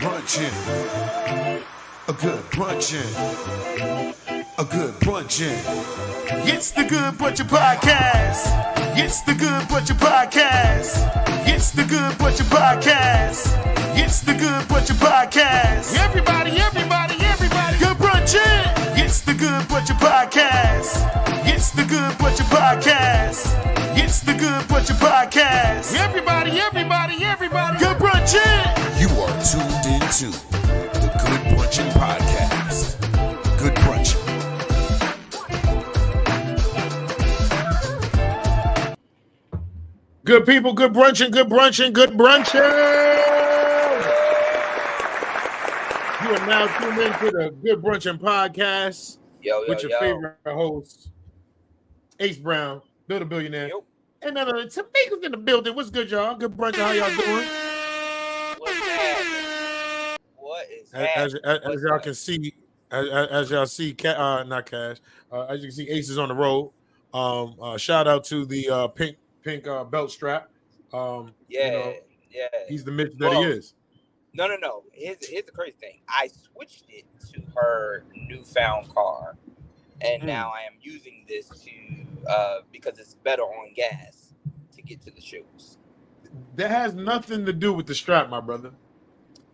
brunchin', a good brunchin', a good brunchin'. It's the Good Brunchin' Podcast. It's the Good Brunchin' Podcast. It's the Good Brunchin' Podcast. It's the Good Brunchin' Podcast. Everybody, good brunchin'. It's the Good Brunchin' Podcast. It's the Good Brunchin' Podcast. It's the Good Brunchin' Podcast. Everybody, good brunchin'. You are tuned into the Good Brunchin' Podcast. Good brunchin'. Good people, good brunchin'. You are now tuned into the Good Brunchin' Podcast with your favorite host, Ace Brown, Bill the Billionaire. Yep. And Tamika's in the building. What's good, y'all? Good brunchin'. How y'all doing? What is As y'all can see, as y'all see, not Cash. As you can see, Ace is on the road. Shout out to the pink belt strap. He's the Mitch that he is. No. Here's the crazy thing. I switched it to her newfound car, and now I am using this to because it's better on gas to get to the shows. That has nothing to do with the strap, my brother.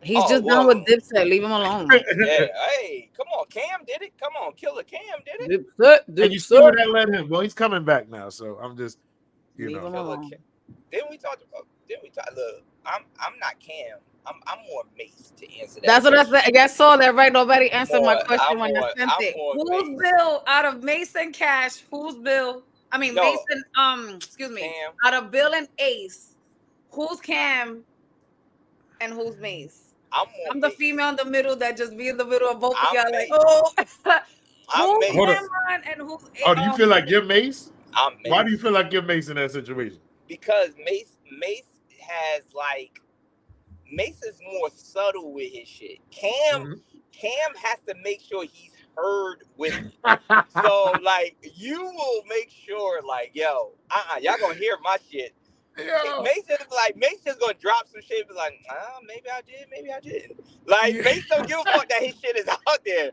He's just done with Dipset. Leave him alone. Yeah, hey, come on, Cam did it. Come on, Killer Cam did it. Dipset. And you see where that led him. Well, he's coming back now, so I'm just, Leave him alone. Then we talked. Look, I'm not Cam. I'm more Mace to answer that. That's question. what I said. I saw that, right? Nobody answered my question when I sent I'm it. more Who's Mace. Bill out of Mason Cash? Who's Bill? I mean, No. Mason. Excuse me. Cam. Out of Bill and Ace, who's Cam and who's Mace? I'm the Mace. female in the middle that just be in the middle of both of I'm y'all. Mace. Like, oh, I'm who's Mace. Cameron and who's? Oh, do you feel like you're Mace? I'm Mace. Why do you feel like you're Mace in that situation? Because Mace has Mace is more subtle with his shit. Cam has to make sure he's heard with it. So you will make sure yo, y'all gonna hear my shit. Yo. Mace just gonna drop some shit, be like, maybe I did, maybe I didn't. Mace don't give a fuck that his shit is out there.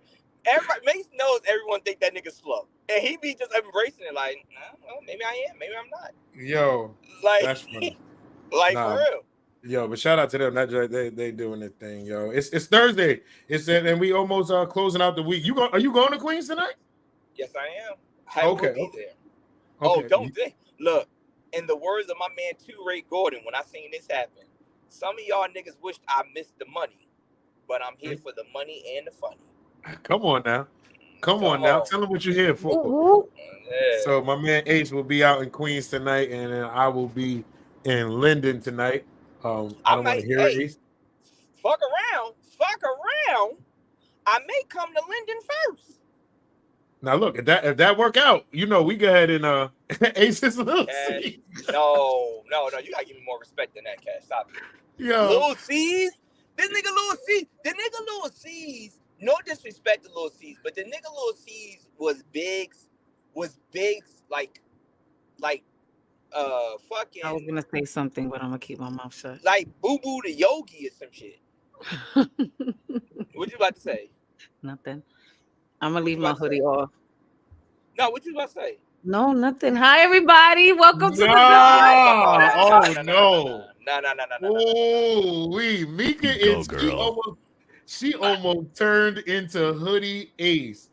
Mace knows everyone think that nigga's slow, and he be just embracing it. Well, maybe I am, maybe I'm not. Yo, that's funny. For real. Yo, but shout out to them. They doing their thing, yo. It's Thursday. And we almost closing out the week. Are you going to Queens tonight? Yes, I am. I will be there. Oh, don't think. Look, in the words of my man 2 Ray Gordon, when I seen this happen, some of y'all niggas wished I missed the money, but I'm here for the money and the funny. Come on now. Come on now. Tell them what you're here for. Ooh. Yeah. So my man Ace will be out in Queens tonight, and then I will be in Linden tonight. I don't want to hear it. Ace. Fuck around. I may come to Linden first. Now look, if that work out, we go ahead and Ace's little C. No, you gotta give me more respect than that, Cash. Stop it. Yo. Lil C's? This nigga Lil C's. The nigga Lil C's, no disrespect to Lil C's, but the nigga Lil C's was big, fucking. I was gonna say something, but I'm gonna keep my mouth shut. Like Boo Boo the Yogi or some shit. What you about to say? Nothing. I'm gonna leave my hoodie off. No, what you about to say? No, nothing. Hi, everybody. Welcome to the No. No. Mika is she almost turned into hoodie Ace.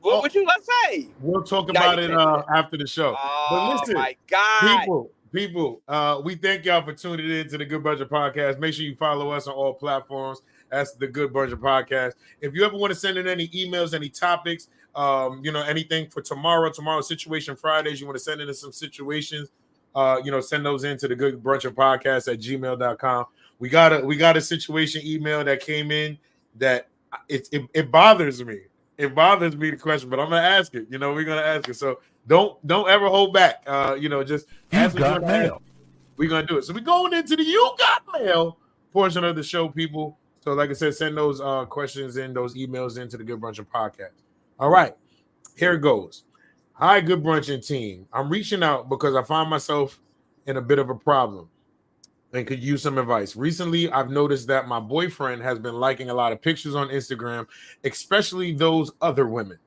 What you about to say? We'll talk about it after the show. But listen, my God. People, we thank y'all for tuning in to the Good Brunchin' Podcast. Make sure you follow us on all platforms. That's the Good Brunchin' Podcast. If you ever want to send in any emails, any topics, anything for tomorrow Situation Fridays, you want to send in some situations, send those into the Good Brunchin' Podcast at gmail.com. We got a situation email that came in that it bothers me. It bothers me, the question, but I'm gonna ask it. We're gonna ask it. So don't ever hold back. Just ask me. We're gonna do it. So we're going into the You Got Mail portion of the show, people. So like I said, send those questions in, those emails into the Good Brunchin' Podcast. All right, here it goes. Hi, Good Brunchin' team. I'm reaching out because I find myself in a bit of a problem. and could use some advice. Recently, I've noticed that my boyfriend has been liking a lot of pictures on Instagram, especially those other women.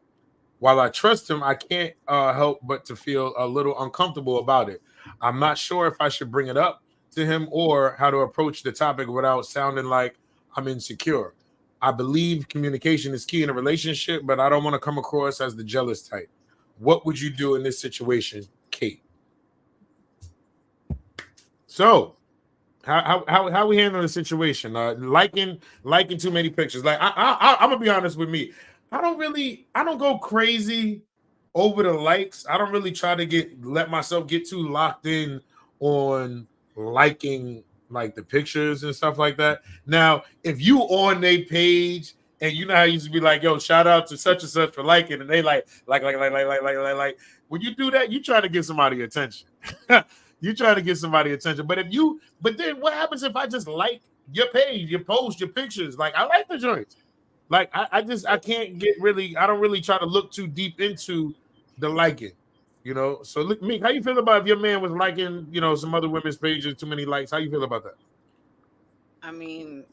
While I trust him, I can't help but to feel a little uncomfortable about it. I'm not sure if I should bring it up to him or how to approach the topic without sounding like I'm insecure. I believe communication is key in a relationship, but I don't want to come across as the jealous type. What would you do in this situation, Kate? So, how we handle the situation? Liking too many pictures. Like I'm gonna be honest with me. I don't go crazy over the likes. I don't really try to let myself get too locked in on liking like the pictures and stuff like that. Now, if you on their page and you know how you used to be like, yo, shout out to such and such for liking, and they like. When you do that, you try to get somebody attention. You try to get somebody attention. But then what happens if I just like your page, your post, your pictures? Like I like the joints. Like I can't I don't really try to look too deep into the liking, you know. So look, Meek, how you feel about if your man was liking, you know, some other women's pages, too many likes? How you feel about that? I mean,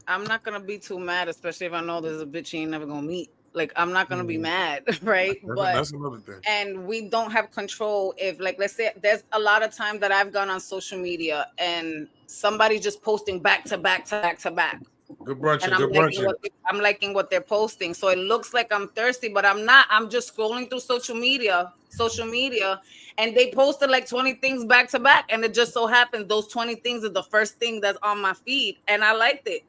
I'm not gonna be too mad, especially if I know there's a bitch you ain't never gonna meet. Like, I'm not gonna be mad, right? That's another thing. And we don't have control if, like, let's say there's a lot of times that I've gone on social media and somebody just posting back to back to back to back. Good brunch. And I'm liking what they're posting. So it looks like I'm thirsty, but I'm not. I'm just scrolling through social media, and they posted like 20 things back to back. And it just so happens those 20 things are the first thing that's on my feed. And I liked it.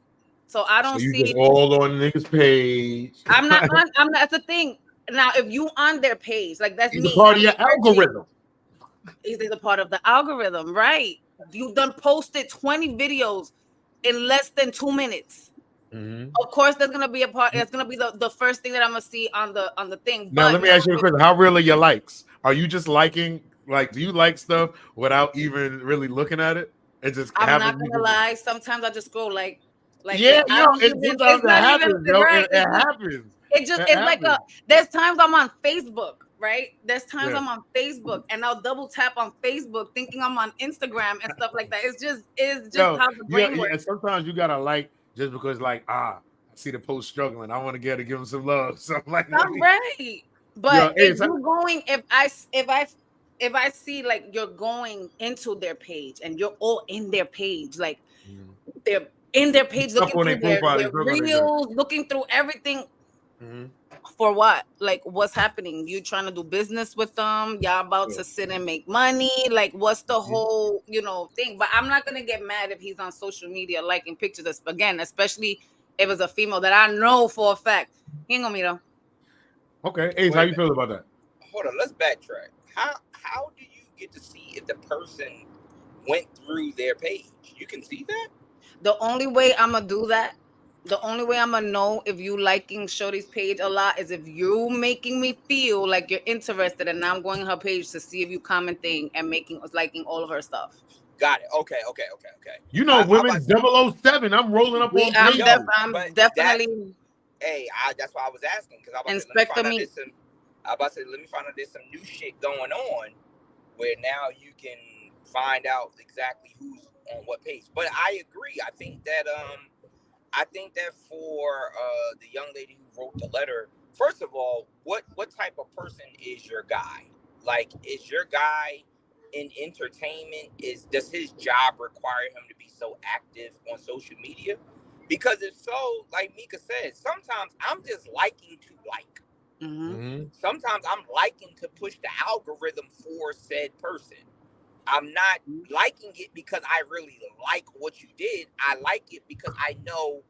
So I don't see just all on niggas' page. I'm not. That's the thing. Now, if you on their page, like that's He's me. a part of your algorithm. He's a part of the algorithm, right? You done posted 20 videos in less than 2 minutes. Mm-hmm. Of course, there's gonna be a part. That's gonna be the first thing that I'm gonna see on the thing. Now, let me ask you a question: how real are your likes? Are you just liking? Like, do you like stuff without even really looking at it? It just I'm not gonna lie. Sometimes I just go like yeah, it's not happens, even right. It happens. It's like there's times I'm on Facebook, right? There's times I'm on Facebook and I'll double tap on Facebook thinking I'm on Instagram and stuff like that. It's just how the brain works. And sometimes you gotta like just because I see the post struggling. I want to get to give him some love. Something like that. I'm right. But if I see like you're going into their page and you're all in their page, like they're in their page looking through their reels, looking through everything. Mm-hmm. For what? Like, what's happening? You trying to do business with them? Y'all about to sit and make money? Like, what's the whole, thing? But I'm not gonna get mad if he's on social media liking pictures. Again, especially if it's a female that I know for a fact. He ain't gonna meet her. Okay, Ace, how you feel about that? Hold on, let's backtrack. How do you get to see if the person went through their page? You can see that? The only way I'm gonna do that, the only way I'm gonna know if you liking Shorty's page a lot is if you making me feel like you're interested, and now I'm going to her page to see if you commenting and liking all of her stuff. Got it. Okay. You know, women's 007. I'm rolling up on. I'm definitely. That's why I was asking, because I was about to say, let me find out there's some new shit going on where now you can find out exactly who's on what page. But I agree. I think that for the young lady who wrote the letter, first of all, what type of person is your guy? Like, is your guy in entertainment? Does his job require him to be so active on social media? Because if so, like Mika said, sometimes I'm just liking to like. Mm-hmm. Sometimes I'm liking to push the algorithm for said person. I'm not liking it because I really like what you did. I like it because I know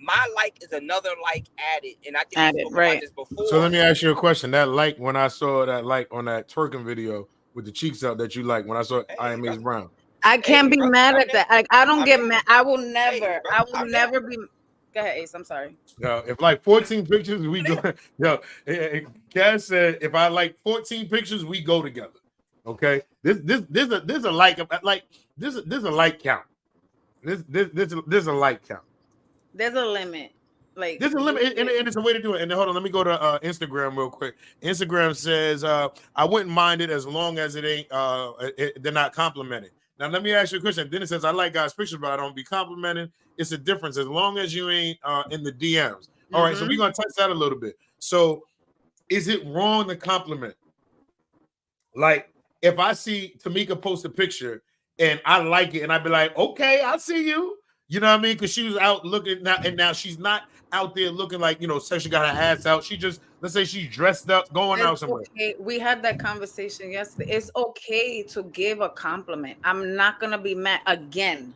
my like is another like added. And I think we spoke about this before. So let me ask you a question. That like, when I saw that like on that twerking video with the cheeks out that you like, when I saw I Am Ace Brown. I can't be mad at that. Like, I don't get mad. I will never be. Go ahead, Ace. I'm sorry. No, if like 14 pictures, we go. Cass said if I like 14 pictures, we go together. Okay, there's a like this a like count. There's a like count. There's a limit. Like, there's a limit, and it's a way to do it. And then, hold on, let me go to Instagram real quick. Instagram says I wouldn't mind it as long as it ain't they're not complimented. Now let me ask you a question. Then it says, I like guys' pictures, but I don't be complimenting. It's a difference as long as you ain't in the DMs. All right, so we're gonna touch that a little bit. So is it wrong to compliment? Like if I see Tamika post a picture and I like it and I be like, okay, I see you. You know what I mean? Because she was out looking now, and now she's not out there looking like, so she got her ass out. She just, let's say she's dressed up, going out somewhere. Okay. We had that conversation yesterday. It's okay to give a compliment. I'm not gonna be mad again.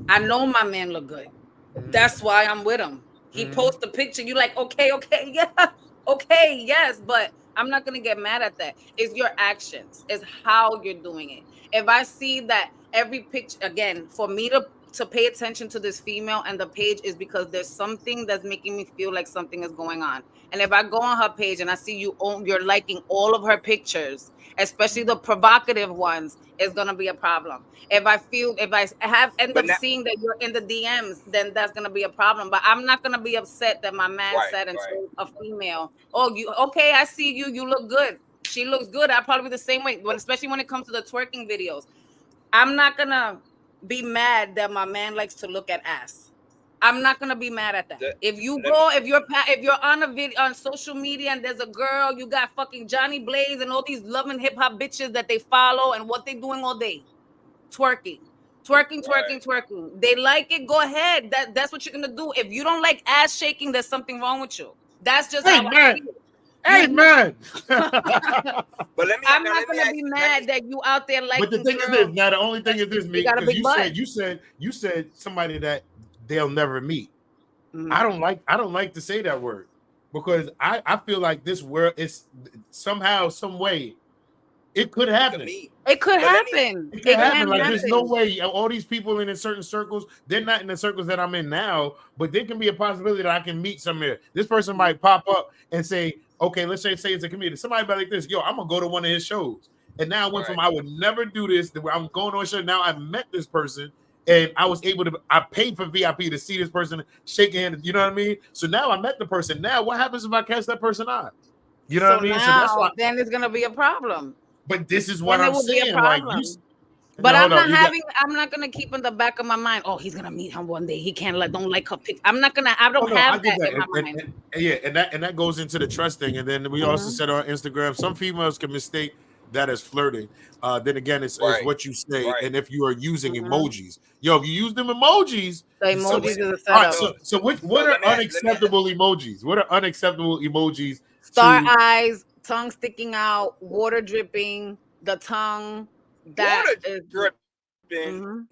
I know my man look good. That's why I'm with him. He posts a picture. You like, okay, yeah, okay, yes, but I'm not gonna get mad at that. It's your actions. It's how you're doing it. If I see that every picture, again, for me to pay attention to this female and the page is because there's something that's making me feel like something is going on. And if I go on her page and I see you're liking all of her pictures, especially the provocative ones, it's gonna be a problem. If I end up seeing that you're in the DMs, then that's gonna be a problem. But I'm not gonna be upset that my man said and told a female, "Oh, you okay? I see you. You look good. She looks good." I'll probably be the same way, especially when it comes to the twerking videos. I'm not gonna be mad that my man likes to look at ass. I'm not gonna be mad at that. If you're on a video on social media and there's a girl, you got fucking Johnny Blaze and all these loving hip hop bitches that they follow and what they doing all day, twerking. They like it. Go ahead. That's what you're gonna do. If you don't like ass shaking, there's something wrong with you. That's just how I feel. Amen. But I'm not gonna be mad that you out there like. But the thing is this. Now the only thing is this, me, because you said somebody that they'll never meet. I don't like to say that word because I feel like this world is somehow, some way, it could happen. It could happen. It could happen. Like there's no way all these people in certain circles, they're not in the circles that I'm in now, but there can be a possibility that I can meet somewhere. This person might pop up and say, okay, let's say it's a comedian. Somebody be like this, yo, I'm gonna go to one of his shows. And now I went from I would never do this to where I'm going on a show. Now I met this person and I was able to, I paid for VIP to see this person, shake hands, you know what I mean? So now I met the person. Now what happens if I catch that person on? You know what I mean? So that's why then it's gonna be a problem. But this is what I'm saying. Like but I'm not gonna keep in the back of my mind. Oh, he's gonna meet him one day. He can't don't like her pic. I don't have that in my mind. And that goes into the trust thing. And then we also said on Instagram, some females can mistake that as flirting. Then again, it's what you say, and if you are using emojis, if you use them emojis, the emojis is a setup. So what are unacceptable emojis? What are unacceptable emojis? Star eyes, tongue sticking out, water dripping, the tongue. Water dripping.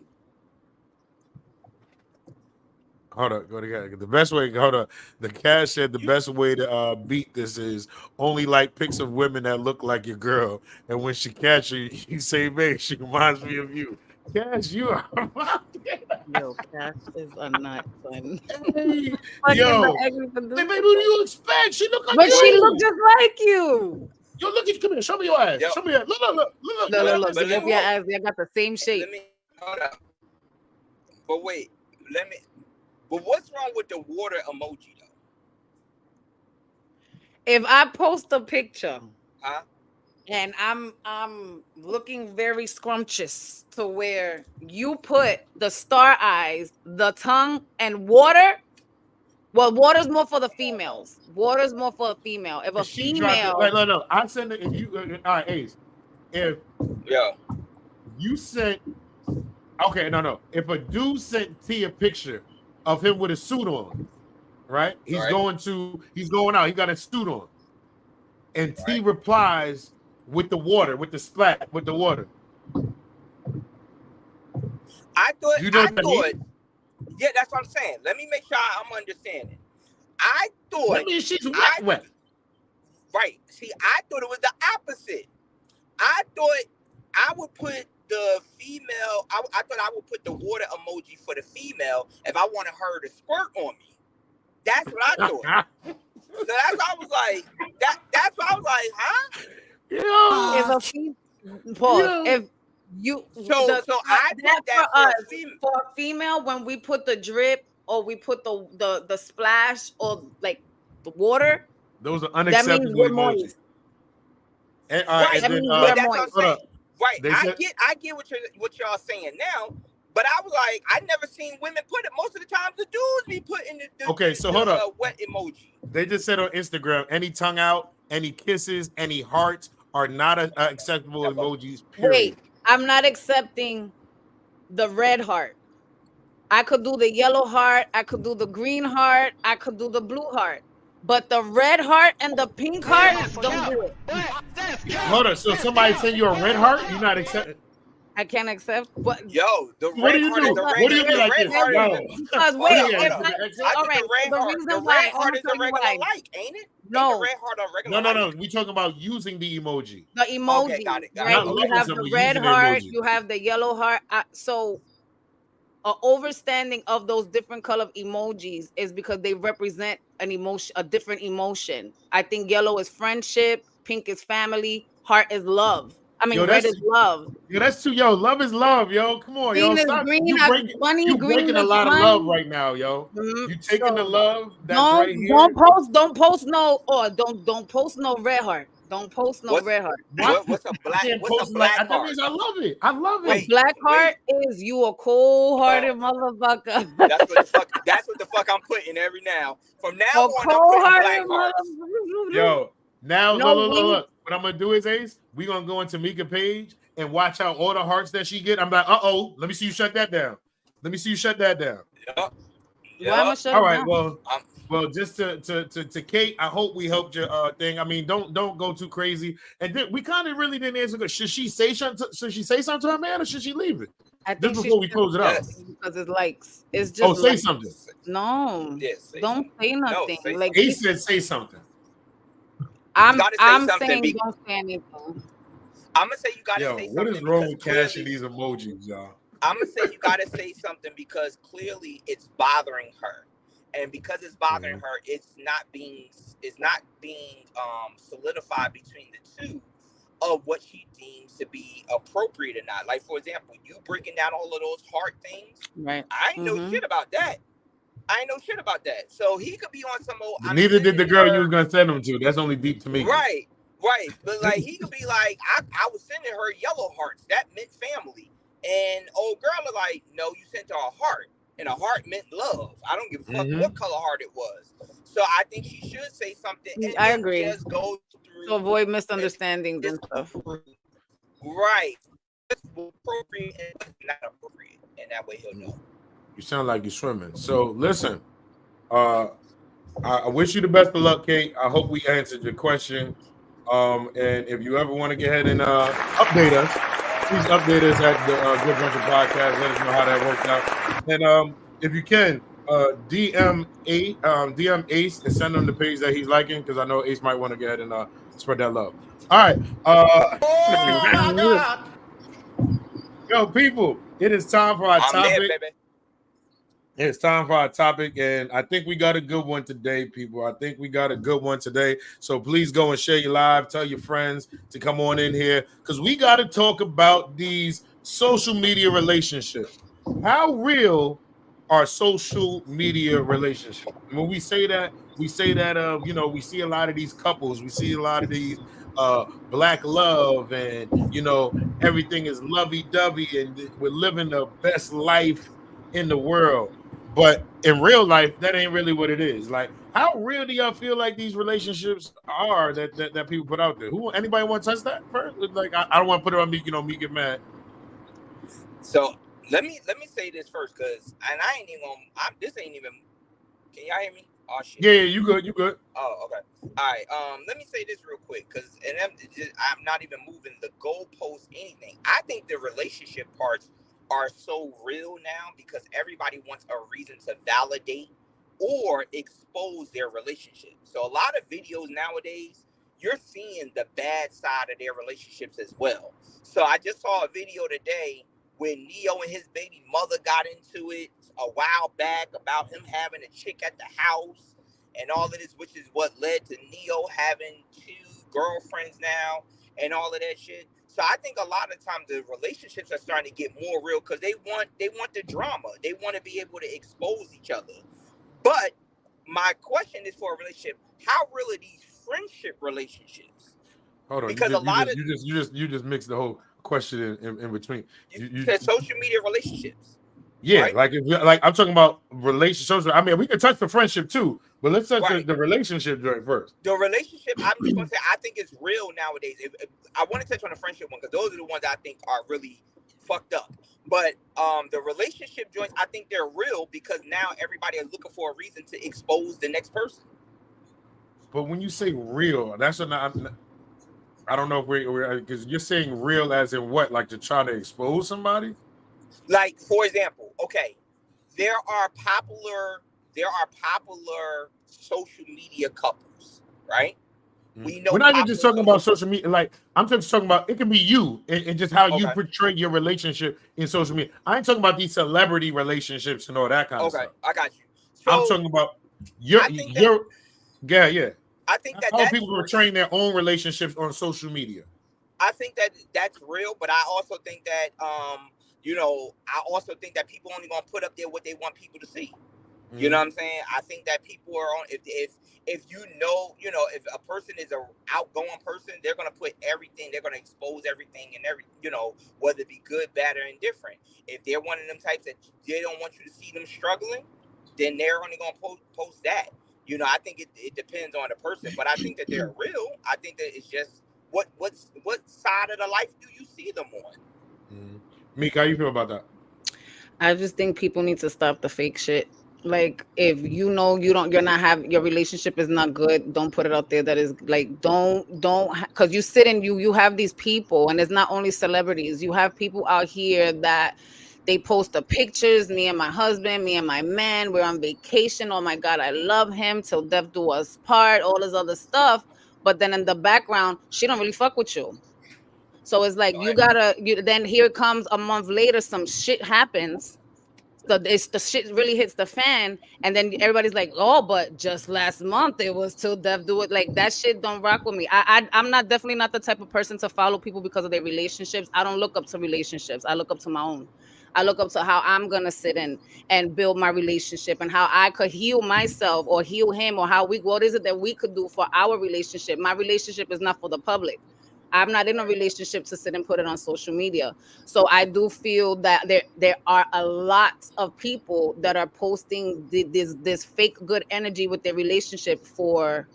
Hold up, go to the best way. Hold up, the Cash said the best way to beat this is only like pics of women that look like your girl, and when she catch you say, "Man, she reminds me of you." Cash, you are. Yo, Cash is a nut, son. Hey, yo, baby, what do you expect? She look like but you. She look just like you. Yo, look at, come here, show me your ass. Show me your ass. Look. So look your ass. They got the same shape. Hold up. But wait, but what's wrong with the water emoji though? If I post a picture, and I'm looking very scrumptious to where you put the star eyes, the tongue, and water. Well, water's more for the females. Water's more for a female. If a female, no, I send it. If you, all right, Ace. If you sent, okay, no. If a dude sent T a picture of him with a suit on, right? He's going out. He got a suit on, and T replies with the water, with the splat, with the water. I thought. Yeah, that's what I'm saying. Let me make sure I'm understanding. I thought. That means she's wet. Right. See, I thought it was the opposite. I thought I would put the female. I thought I would put the water emoji for the female if I wanted her to squirt on me. That's what I thought. So that's why I was like, that's why I was like, huh? If you I did that for a female when we put the drip or we put the splash or like the water, those are unacceptable emojis. Right, Right. I get what y'all saying now, but I was like, I never seen women put it. Most of the time, the dudes be putting the wet emoji. They just said on Instagram, any tongue out, any kisses, any hearts are not acceptable emojis. Period. Wait, I'm not accepting the red heart. I could do the yellow heart. I could do the green heart. I could do the blue heart. But the red heart and the pink heart, don't do it. Hold on. So somebody send you a red heart, you're not accepting? I can't accept. What? Yo, the red heart is the What do you do like this? Because wait, all right. The red heart is a regular like, ain't it? No. The red heart a regular No. We talking about using the emoji. The emoji. Okay, got it. Right? You have the red heart. You have the yellow heart. So, an overstanding of those different color emojis is because they represent an emotion, a different emotion. I think yellow is friendship, pink is family, heart is love. I mean, red is love. Yo, that's too. Yo, love is love, yo. Come on, green yo. Stop. Green, you breaking a lot of love right now, yo. You taking the love that's right here. Don't post no, or don't post no red heart. Don't post no red heart. What's a black heart? I love it. I love it. Wait, black heart is you a cold-hearted motherfucker. That's what the fuck I'm putting every now. From now on, I'm putting black hearts. Yo, now look. What I'm gonna do is, Ace, we gonna go into Mika page and watch out all the hearts that she get. I'm like, let me see you shut that down. Yep. All right, well, just to Kate, I hope we helped your thing. I mean, don't go too crazy. And we kind of really didn't answer. Should she say something? Should she say something to her man, or should she leave it? I think just before we close it up, because it's likes. It's just say something. No, don't say nothing. Like Ace said, say something. I'm saying don't say anything. I'm gonna say you gotta say something. What is wrong with cashing these emojis, y'all? I'm gonna say you gotta say something because clearly it's bothering her, and because it's bothering her, it's not being solidified between the two of what she deems to be appropriate or not. Like, for example, you breaking down all of those heart things. Right. I ain't know shit about that. So he could be on some old. Neither did the girl you was gonna send them to. That's only deep to me. Right. But like he could be like, I was sending her yellow hearts. That meant family. And old girl is like, no, you sent her a heart. And a heart meant love. I don't give a fuck what color heart it was. So I think she should say something. And I agree. Just go through to avoid misunderstandings and stuff. Right. It's appropriate and it's not appropriate. And that way he'll know. You sound like you're swimming. So listen, I wish you the best of luck, Kate. I hope we answered your question. And if you ever want to get ahead and update us, please update us at the Good Brunchin Podcast. Let us know how that worked out. And if you can, DM Ace and send him the page that he's liking, because I know Ace might want to get ahead and spread that love. All right. Oh my God. Yo, people, it is time for our topic. It's time for our topic, and I think we got a good one today, people. I think we got a good one today. So please go and share your live. Tell your friends to come on in here, because we got to talk about these social media relationships. How real are social media relationships? When we say that, we see a lot of these couples. We see a lot of these black love, and everything is lovey-dovey, and we're living the best life in the world. But in real life, that ain't really what it is. Like, how real do y'all feel like these relationships are that people put out there? Anybody want to touch that first? Like, I don't want to put it on me, me get mad. So let me say this first, cause this ain't even. Can y'all hear me? Oh shit. Yeah, you good. Oh, okay. All right. Let me say this real quick, cause I'm not even moving the goalpost, anything. I think the relationship parts are so real now because everybody wants a reason to validate or expose their relationship. So a lot of videos nowadays, you're seeing the bad side of their relationships as well. So I just saw a video today when Neo and his baby mother got into it a while back about him having a chick at the house and all of this, which is what led to Neo having 2 girlfriends now and all of that shit. So I think a lot of times the relationships are starting to get more real because they want the drama. They want to be able to expose each other. But my question is, for a relationship, how real are these friendship relationships? Hold on, because you just mixed the whole question in between. You said social media relationships. Yeah, right? like I'm talking about relationships. I mean, we can touch the friendship too, but let's touch the relationship joint first. The relationship, I'm just gonna say, I think it's real nowadays. If I want to touch on the friendship one because those are the ones I think are really fucked up. But the relationship joints, I think they're real because now everybody is looking for a reason to expose the next person. But when you say real, that's I don't know if we're because you're saying real as in what, like to try to expose somebody. Like, for example, okay, there are popular social media couples, right? We know we're not even just talking about social media. Like, I'm just talking about it can be you and just how you portray your relationship in social media. I ain't talking about these celebrity relationships and all that kind of stuff. I got you. So I'm talking about yeah. I think that how people portraying their own relationships on social media. I think that that's real, but I also think that I also think that people only gonna put up there what they want people to see. You know what I'm saying? I think that people are on if if a person is a outgoing person, they're gonna put everything, they're gonna expose everything and whether it be good, bad, or indifferent. If they're one of them types that they don't want you to see them struggling, then they're only gonna post that. I think it depends on the person, but I think that they're real. I think that it's just what side of the life do you see them on? Meek, how you feel about that? I just think people need to stop the fake shit. Like, if you're not your relationship is not good, don't put it out there. That is like, don't, because you sit and you have these people, and it's not only celebrities. You have people out here that they post the pictures, me and my husband, me and my man, we're on vacation. Oh my God, I love him till death do us part, all this other stuff. But then in the background, she don't really fuck with you. So it's like, then here comes a month later, some shit happens. So the shit really hits the fan, and then everybody's like, "Oh, but just last month it was till death do it." Like, that shit don't rock with me. I'm definitely not the type of person to follow people because of their relationships. I don't look up to relationships. I look up to my own. I look up to how I'm gonna sit in and build my relationship and how I could heal myself or heal him, or what is it that we could do for our relationship. My relationship is not for the public. I'm not in a relationship to sit and put it on social media. So I do feel that there are a lot of people that are posting this fake good energy with their relationship for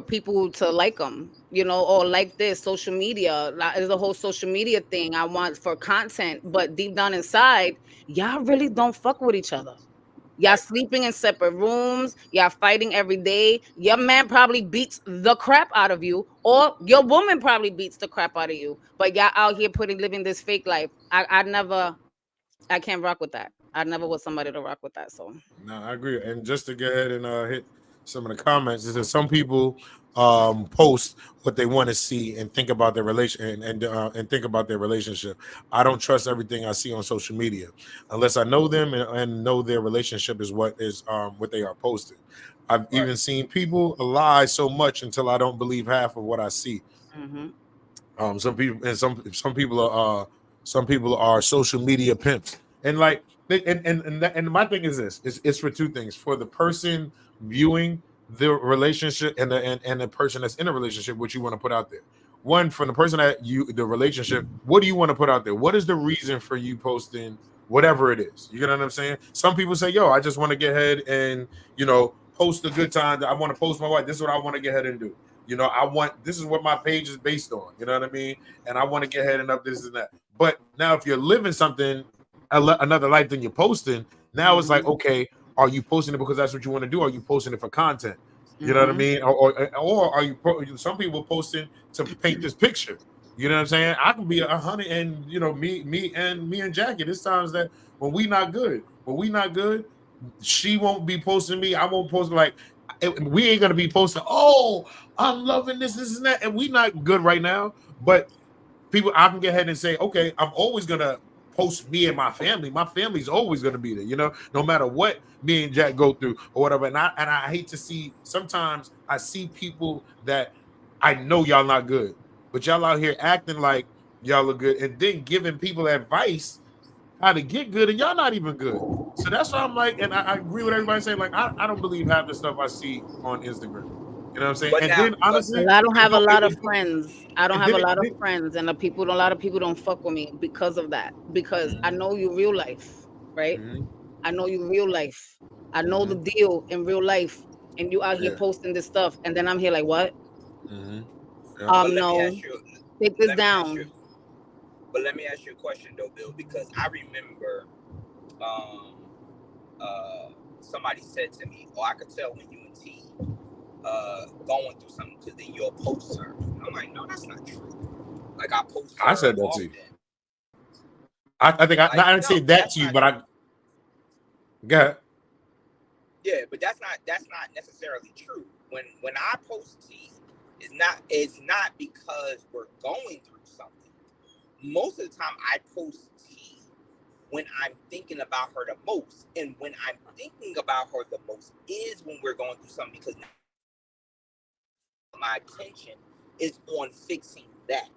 people to like them, or like this social media. There's a whole social media thing I want for content, but deep down inside, y'all really don't fuck with each other. Y'all sleeping in separate rooms. Y'all fighting every day. Your man probably beats the crap out of you, or your woman probably beats the crap out of you. But y'all out here living this fake life. I can't rock with that. I never was somebody to rock with that. So no, I agree. And just to go ahead and hit some of the comments, is that some people post what they want to see and think about their relation and think about their relationship. I don't trust everything I see on social media unless I know them and know their relationship is what they are posting. I've even seen people lie so much until I don't believe half of what I see. Some people are social media pimps, and like and my thing is this: it's for two things: for the person viewing the relationship and the person that's in a relationship, what you want to put out there. One, from the person the relationship, what do you want to put out there? What is the reason for you posting whatever it is? You know what I'm saying? Some people say, yo, I just want to get ahead and post a good time. I want to post my wife. This is what I want to get ahead and do. This is what my page is based on. You know what I mean? And I want to get ahead and up this and that. But now if you're living something, another life than you're posting, now it's like, okay, are you posting it because that's what you want to do? Or are you posting it for content? You know what I mean? Or are you? Some people posting to paint this picture. You know what I'm saying? I can be 100, and me and Jackie. There's times that when we not good, she won't be posting me. I won't post like we ain't gonna be posting. Oh, I'm loving this and that, and we not good right now. But people, I can get ahead and say, okay, I'm always gonna post me and my family. My family's always going to be there, no matter what me and Jack go through or whatever. And I hate to see, sometimes I see people that I know y'all not good, but y'all out here acting like y'all are good and then giving people advice how to get good, and y'all not even good. So that's why I'm like, and I agree with everybody saying, like, I don't believe half the stuff I see on Instagram. You know what I'm saying? But And now, then honestly, I don't have a lot of it- friends. I don't and have then a it- lot of then- friends, and a lot of people don't fuck with me because of that. Because I know you real life, right? Mhm, I know you real life. I know the mhm, deal in real life, and you out here yeah, posting this stuff, and then I'm here like, what? mhm, yeah. but let me No, ask you. take this Let me ask you. down. But let me ask you a question though, Bill, because I remember, um, somebody said to me, "Oh, I could tell when you and T, going through something because then you'll post her." I'm like, no, that's not true. Like I post her I said that to often. you. I think I Like didn't say no, that that's to you, not but true. I got. Yeah, but that's not necessarily true. When I post T, it's not because we're going through something. Most of the time, I post T when I'm thinking about her the most, and when I'm thinking about her the most is when we're going through something because my attention is on fixing that.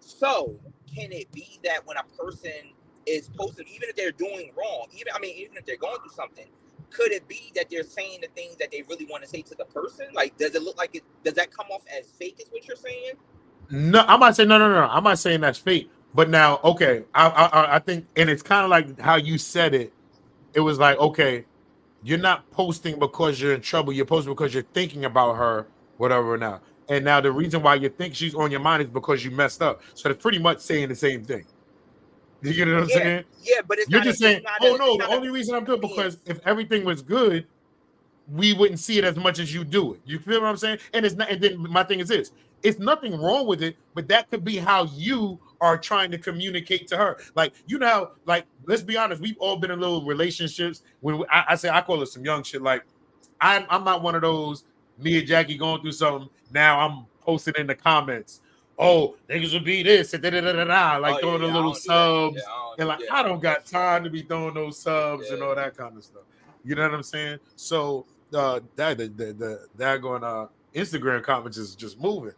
So, can it be that when a person is posting, even if they're doing wrong, even if they're going through something, could it be that they're saying the things that they really want to say to the person? Like, does it look like it? Does that come off as fake? Is what you're saying? No, I'm not saying no. I'm not saying that's fake. But now, okay, I think, and it's kind of like how you said it. It was like, okay, you're not posting because you're in trouble. You're posting because you're thinking about her, whatever. Now, and now the reason why you think she's on your mind is because you messed up. So it's pretty much saying the same thing. You know what I'm Yeah, saying? yeah, but it's You're not a, just saying, oh it's no, the not a only reason I'm doing it being. because if everything was good, we wouldn't see it as much as you do it. You feel what I'm saying? And it's not. And then my thing is this: it's nothing wrong with it, but that could be how you are trying to communicate to her. Like you know, how, like let's be honest, we've all been in little relationships. When I say I call it some young shit. Like I'm not one of those. Me and Jackie going through something. Now I'm posting in the comments. Oh, niggas would be this and like Oh throwing the yeah, I little don't do that. Yeah, subs and like I don't got that's time to be throwing those subs and yeah. all that kind of stuff. You know what I'm saying? So that going Instagram comments is just moving,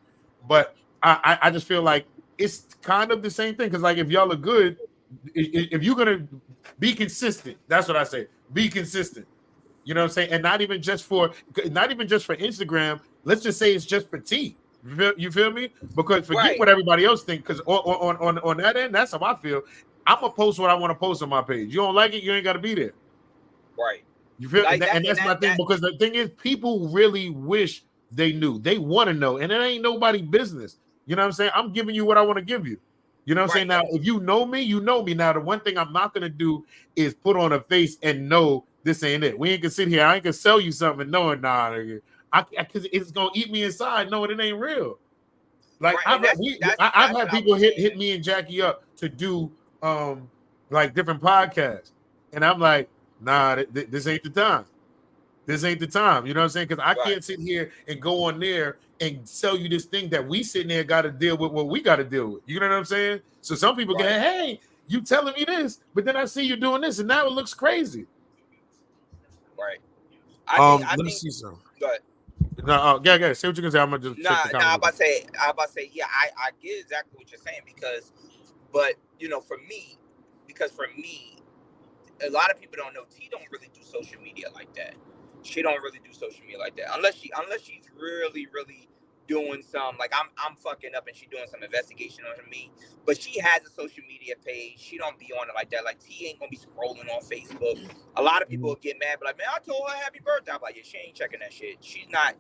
but I just feel like it's kind of the same thing because like if y'all are good, if you're gonna be consistent, that's what I say. Be consistent. You know what I'm saying? And not even just for Instagram. Let's just say it's just for T. You feel me? Because forget Right, what everybody else thinks. Because on that end, that's how I feel. I'm gonna post what I want to post on my page. You don't like it, you ain't got to be there. right. You feel? Like that, And that's my thing. Because the thing is, people really wish they knew. They want to know, and it ain't nobody business. You know what I'm saying? I'm giving you what I want to give you. You know what I'm saying? right. Now, if you know me, you know me. Now, the one thing I'm not gonna do is put on a face and know this ain't it. We ain't gonna sit here. I ain't gonna sell you something knowing nigga. Because it's gonna eat me inside knowing it ain't real. Like Right, and I've that's had what I people was hit saying. me and Jackie up to do like different podcasts, and I'm like, nah, this ain't the time. This ain't the time. You know what I'm saying? Because I Right, can't sit here and go on there and sell you this thing that we sitting there got to deal with what we got to deal with. You know what I'm saying? So some people right, get, hey, you telling me this, but then I see you doing this, and now it looks crazy. right. I Let me think. see some. Go ahead. No, yeah. Say what you can say. I'm gonna just check Nah, the nah. comments. I about to say, yeah. I get exactly what you're saying but for me, a lot of people don't know. T don't really do social media like that. She don't really do social media like that unless she's really doing some like I'm fucking up and she doing some investigation on me. But she has a social media page. She don't be on it like that. Like T ain't gonna be scrolling on Facebook. A lot of people will get mad, but like, man, I told her happy birthday. I'm like, yeah, she ain't checking that shit. She's not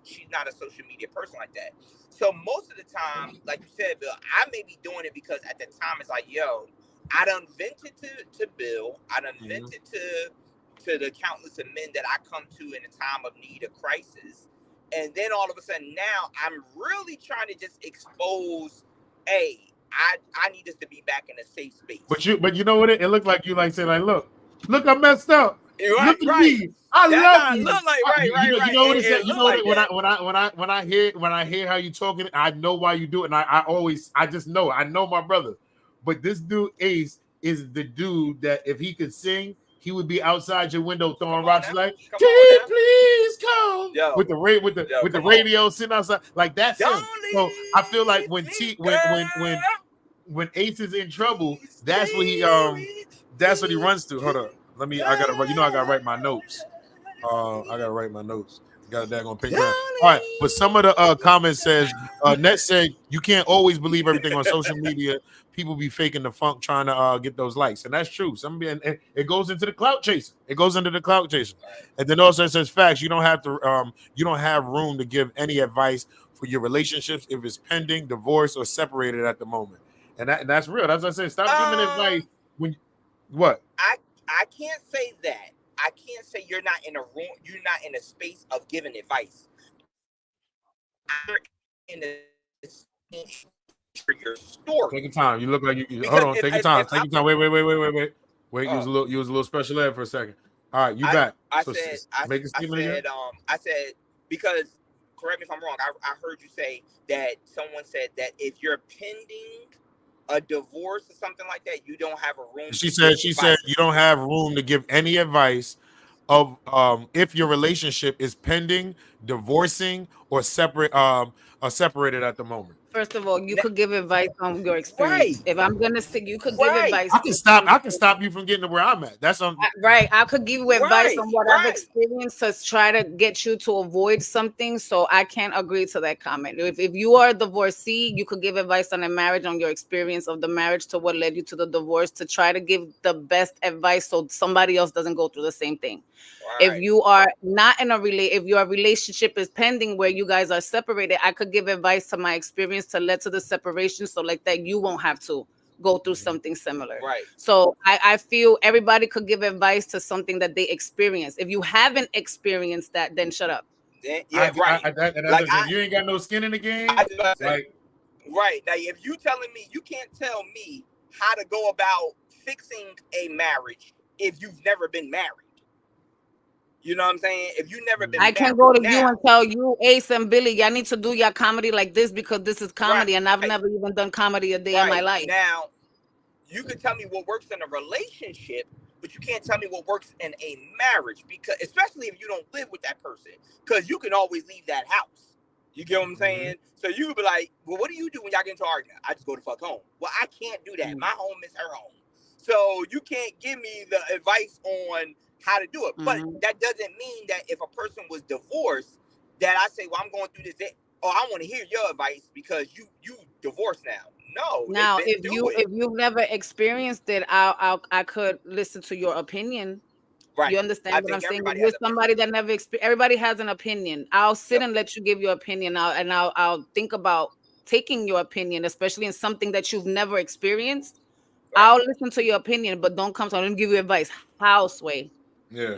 a social media person like that. So most of the time, like you said, Bill, I may be doing it because at the time it's like, yo, I done vented to Bill. I done vented to the countless of men that I come to in a time of need, of crisis. And then all of a sudden now I'm really trying to just expose, hey, I need us to be back in a safe space. But you know what? It looked like you like say like, look, I messed up. Right, Look at right. me. I That's love how it you. look like. Right. You know what it said. It You look know like what? that. When I hear how you talking, I know why you do it. And I just know. I know my brother. But this dude Ace is the dude that if he could sing, he would be outside your window throwing rocks like, please come Yo, with the come on. radio sitting outside like that's Don't him. So I feel like leave me, girl. when Ace is in trouble, Please that's what he stay with runs to. Hold me. up. I gotta write my notes. I gotta write my notes. Got a daggone pink pen. All right, but some of the comments says Net said you can't always believe everything on social media. People be faking the funk trying to get those likes, and that's true. And it goes into the clout chasing. It goes into the clout chasing, and then also it says facts. You don't have to. You don't have room to give any advice for your relationships if it's pending, divorce, or separated at the moment. And that's real. That's what I said. Stop giving advice when what? I can't say that. I can't say you're not in a room, you're not in a space of giving advice. You're in a space for your story. Take your time. You look like you hold on. Take your time. Take your time. Wait. Wait. You was a little special ed for a second. All right, you back. I said because correct me if I'm wrong. I heard you say that someone said that if you're pending a divorce or something like that, you don't have a room. She said you don't have room to give any advice of if your relationship is pending, divorcing, or separated at the moment. First of all, you could give advice on your experience. Right. If I'm gonna say you could give advice, I can stop you from getting to where I'm at. That's on right. I could give you advice on what I've experienced to try to get you to avoid something. So I can't agree to that comment. If you are a divorcee, you could give advice on a marriage, on your experience of the marriage to what led you to the divorce, to try to give the best advice so somebody else doesn't go through the same thing. Right. If you are not in if your relationship is pending where you guys are separated, I could give advice to my experience to lead to the separation, so like that you won't have to go through something similar. Right. So I feel everybody could give advice to something that they experience. If you haven't experienced that, then shut up. Yeah, right. You ain't got no skin in the game. Right. Now, if you telling me you can't tell me how to go about fixing a marriage if you've never been married. You know what I'm saying? If you never been married, can't go to you and tell you, Ace and Billy, y'all need to do your comedy like this because this is comedy, and I've never even done comedy a day in my life. Now, you can tell me what works in a relationship, but you can't tell me what works in a marriage, because especially if you don't live with that person, because you can always leave that house. You get what I'm saying? So you could be like, well, what do you do when y'all get into an argument? I just go to fuck home. Well, I can't do that. My home is her home. So you can't give me the advice on how to do it. But that doesn't mean that if a person was divorced, that I say, well, I'm going through this. Oh, I want to hear your advice because you divorced now. No. Now, if you've never experienced it, I could listen to your opinion. Right. You understand what I'm saying? If you're somebody that never everybody has an opinion. I'll sit and let you give your opinion out, and I'll think about taking your opinion, especially in something that you've never experienced. Right. I'll listen to your opinion, but don't come to me and give you advice. How, Sway? Yeah.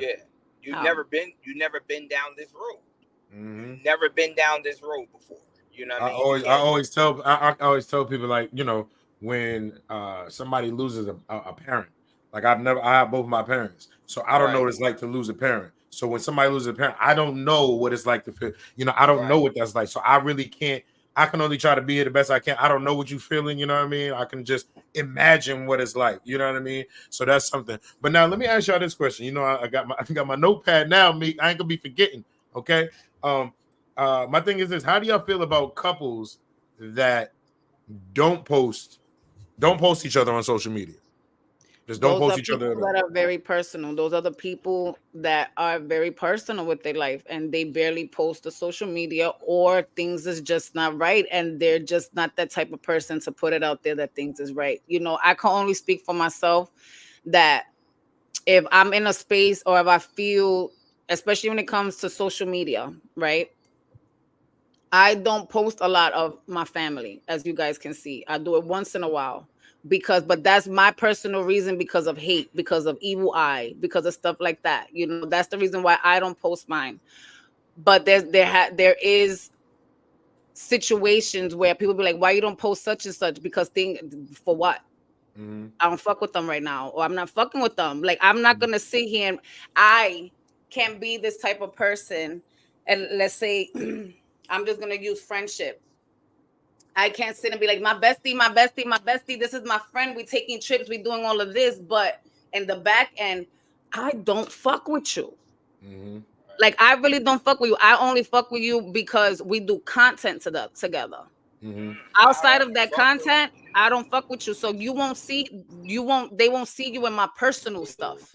You've never been down this road. You've never been down this road before. You know what I mean? I always tell people, like, you know, when somebody loses a parent, like I have both my parents, so I don't know what it's like to lose a parent. So when somebody loses a parent, I don't know what it's like to feel. You know, I don't know what that's like. So I really can't. I can only try to be here the best I can. I don't know what you're feeling, you know what I mean? I can just imagine what it's like, you know what I mean? So that's something. But now let me ask y'all this question. You know, I got my notepad now. I ain't gonna be forgetting. Okay. My thing is this: how do y'all feel about couples that don't post each other on social media? Just don't post each other. That are very personal. Those are the people that are very personal with their life, and they barely post to social media, or things is just not right, and they're just not that type of person to put it out there that things is right. You know, I can only speak for myself that if I'm in a space, or if I feel, especially when it comes to social media, right? I don't post a lot of my family, as you guys can see. I do it once in a while. But that's my personal reason, because of hate, because of evil eye, because of stuff like that. You know, that's the reason why I don't post mine. But there is situations where people be like, why you don't post such and such? Because for what? I don't fuck with them right now, or I'm not fucking with them. Like, I'm not gonna sit here and I can be this type of person. And let's say I'm just gonna use friendship. I can't sit and be like, my bestie, this is my friend. We taking trips, we doing all of this, but in the back end, I don't fuck with you. Like, I really don't fuck with you. I only fuck with you because we do content together. Outside of that content, I don't fuck with you. So they won't see you in my personal stuff.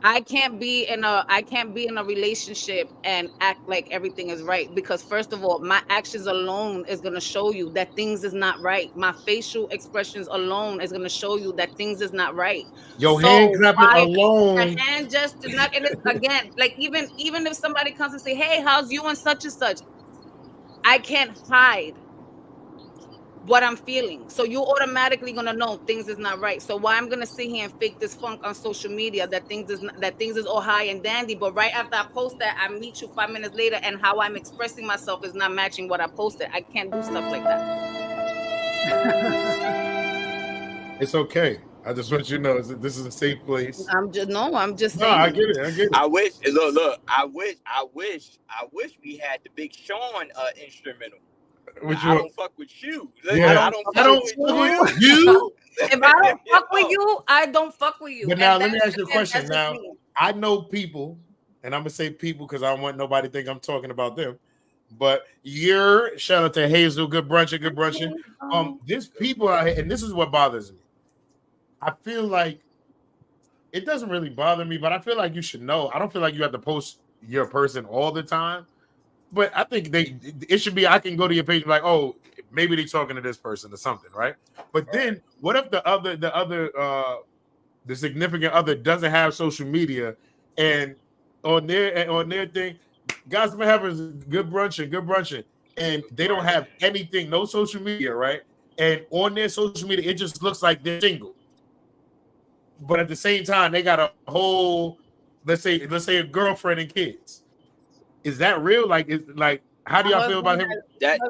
I can't be in a relationship and act like everything is right, because first of all, my actions alone is going to show you that things is not right. My facial expressions alone is going to show you that things is not right. Your hand So clapping why alone. the hand gesture not, and it's, again, like even if somebody comes and say, "Hey, how's you and such and such?" I can't hide what I'm feeling. So you automatically gonna know things is not right. So why I'm gonna sit here and fake this funk on social media that things is all high and dandy, but right after I post that, I meet you 5 minutes later, and how I'm expressing myself is not matching what I posted. I can't do stuff like that. It's okay. I just want you to know this is a safe place. I'm just No, saying. I get it. I get it. I wish. Look. I wish we had the Big Sean instrumental. I don't fuck with you. Yeah, I don't fuck with you. If I don't fuck with you, I don't fuck with you. But now let me ask you a question. Now me. I know people, and I'm gonna say people because I don't want nobody to think I'm talking about them. But you're shout out to Hazel, good brunching. There's people out here, and this is what bothers me. I feel like it doesn't really bother me, but I feel like you should know. I don't feel like you have to post your person all the time. But I think it should be, I can go to your page and be like, oh, maybe they're talking to this person or something, right? But then what if the significant other doesn't have social media, and on their thing, guys been having good brunching, and they don't have anything, no social media, right? And on their social media, it just looks like they're single. But at the same time, they got a whole, let's say a girlfriend and kids. Is that real? Like, how do y'all feel about him? That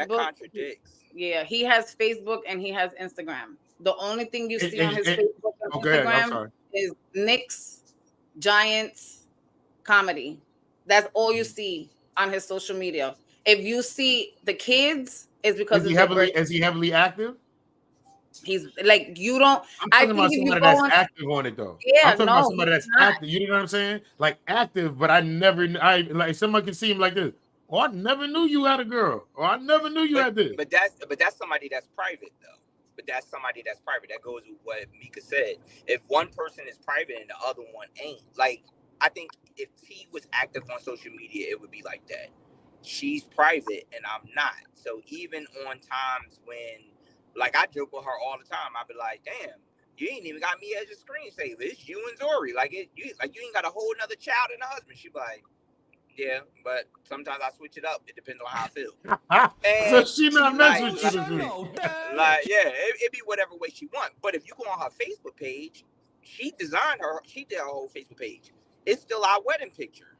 contradicts. Yeah, he has Facebook and he has Instagram. The only thing you see on his Facebook and okay, Instagram is Knicks, Giants, comedy. That's all you see on his social media. If you see the kids, it's because is he heavily active? He's like, you don't. I'm talking about somebody that's active on it though. Yeah, I'm talking about somebody that's active. You know what I'm saying? Like active, but I like someone can see him like this. Oh, I never knew you had a girl. Or I never knew you had this. But that's somebody that's private though. But that's somebody that's private. That goes with what Mika said. If one person is private and the other one ain't, like, I think if T was active on social media, it would be like that. She's private and I'm not. So even on times when, like, I joke with her all the time, I be like, damn, you ain't even got me as your screensaver. It's you and Zori. You ain't got a whole nother child and a husband. She be like, yeah, but sometimes I switch it up. It depends on how I feel. So she not messing with you. It be whatever way she want. But if you go on her Facebook page, she did her whole Facebook page. It's still our wedding picture.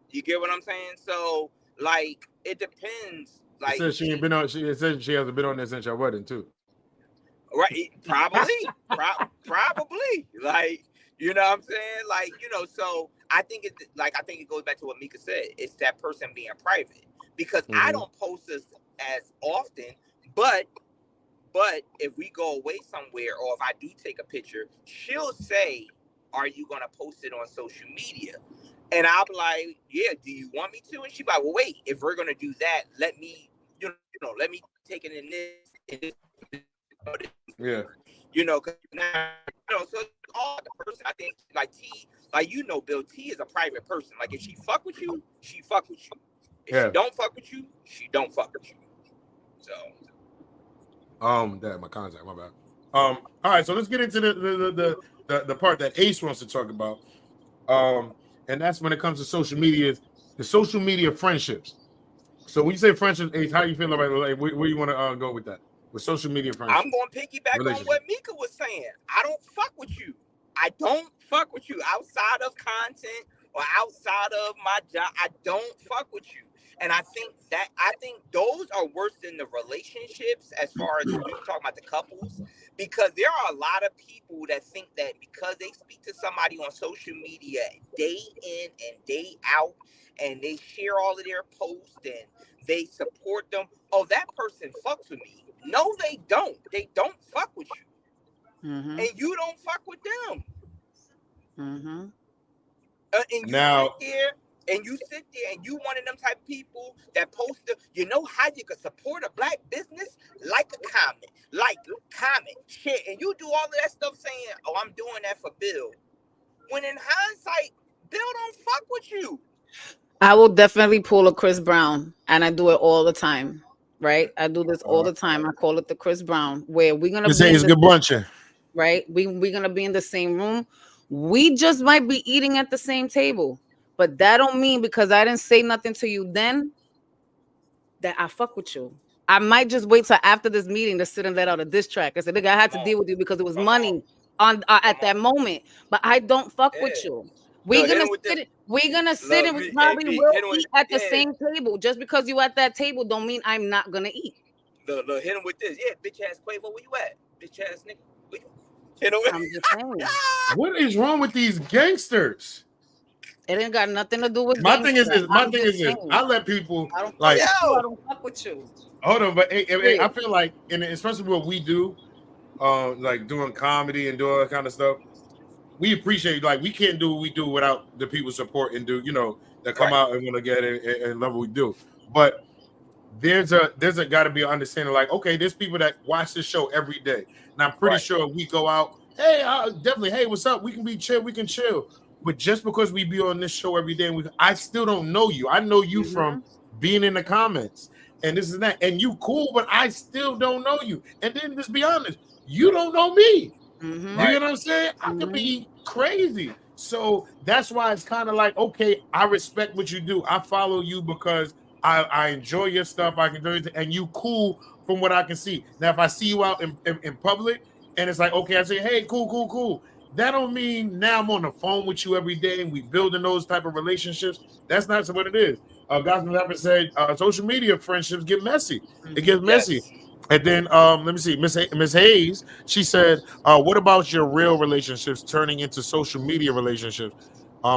You get what I'm saying? So, like, it depends. Like, it says she ain't been on. It says she hasn't been on there since your wedding too. Right? Probably. Like, you know what I'm saying? Like, you know. So I think it goes back to what Mika said. It's that person being private, because I don't post this as often, but if we go away somewhere, or if I do take a picture, she'll say, "Are you gonna post it on social media?" And I'll be like, "Yeah, do you want me to?" And she's like, "Well, wait, if we're gonna do that, let me take it in this." Yeah. You know, because now, so all the person, I think, like T, like, Bill, T is a private person. Like, if she fuck with you, she fuck with you. If she don't fuck with you, she don't fuck with you. So, my contact, my bad. All right, so let's get into the part that Ace wants to talk about. And that's when it comes to social media, the social media friendships. So when you say friendships, Ace, how do you feel about it? Like, where you want to go with that? With social media friendships? I'm going to piggyback on what Mika was saying. I don't fuck with you. I don't fuck with you outside of content or outside of my job. I don't fuck with you. And I think those are worse than the relationships, as far as we talk about the couples, because there are a lot of people that think that because they speak to somebody on social media day in and day out, and they share all of their posts and they support them, oh, that person fucks with me. No, they don't. They don't fuck with you. Mm-hmm. And you don't fuck with them. Mm-hmm. And you sit there and you one of them type of people that post how you can support a black business? Like a comment, share, and you do all of that stuff saying, oh, I'm doing that for Bill. when in hindsight, Bill don't fuck with you. I will definitely pull a Chris Brown, and I do it all the time. Right? I do this all the time. I call it the Chris Brown, where we're gonna be in the good brunching. Right? We're gonna be in the same room. We just might be eating at the same table, but that don't mean because I didn't say nothing to you then that I fuck with you. I might just wait till after this meeting to sit and let out a diss track. I said, nigga, I had to deal with you because it was money on at that moment, but I don't fuck with you. We're gonna sit. We're gonna sit and we probably will eat at the same table. Just because you at that table don't mean I'm not gonna eat. Look, hit him with this. Yeah, bitch ass Quavo, where you at? Bitch ass nigga. I'm just saying. What is wrong with these gangsters? It ain't got nothing to do with my thing is this. I let people I don't like I don't fuck with you. Hold on, but I feel like, and especially what we do, like doing comedy and doing all that kind of stuff, we appreciate, like, we can't do what we do without the people support and do, that come out and want to get it and love what we do. But there's a got to be an understanding, like, okay, there's people that watch this show every day, and I'm pretty sure we go out, hey, definitely, hey, what's up? We can chill. But just because we be on this show every day, I still don't know you. I know you from being in the comments and this and that, and you cool, but I still don't know you. And then just be honest, you don't know me. You know what I'm saying? I could be crazy. So that's why it's kind of like, okay, I respect what you do. I follow you because I enjoy your stuff. I can do it, and you cool from what I can see. Now, if I see you out in public and it's like, okay, I say, hey, cool. That don't mean now I'm on the phone with you every day and we building those type of relationships. That's not what it is. Gospel Rapper said social media friendships get messy. It gets messy. And then let me see, Miss Hayes, she said, what about your real relationships turning into social media relationships?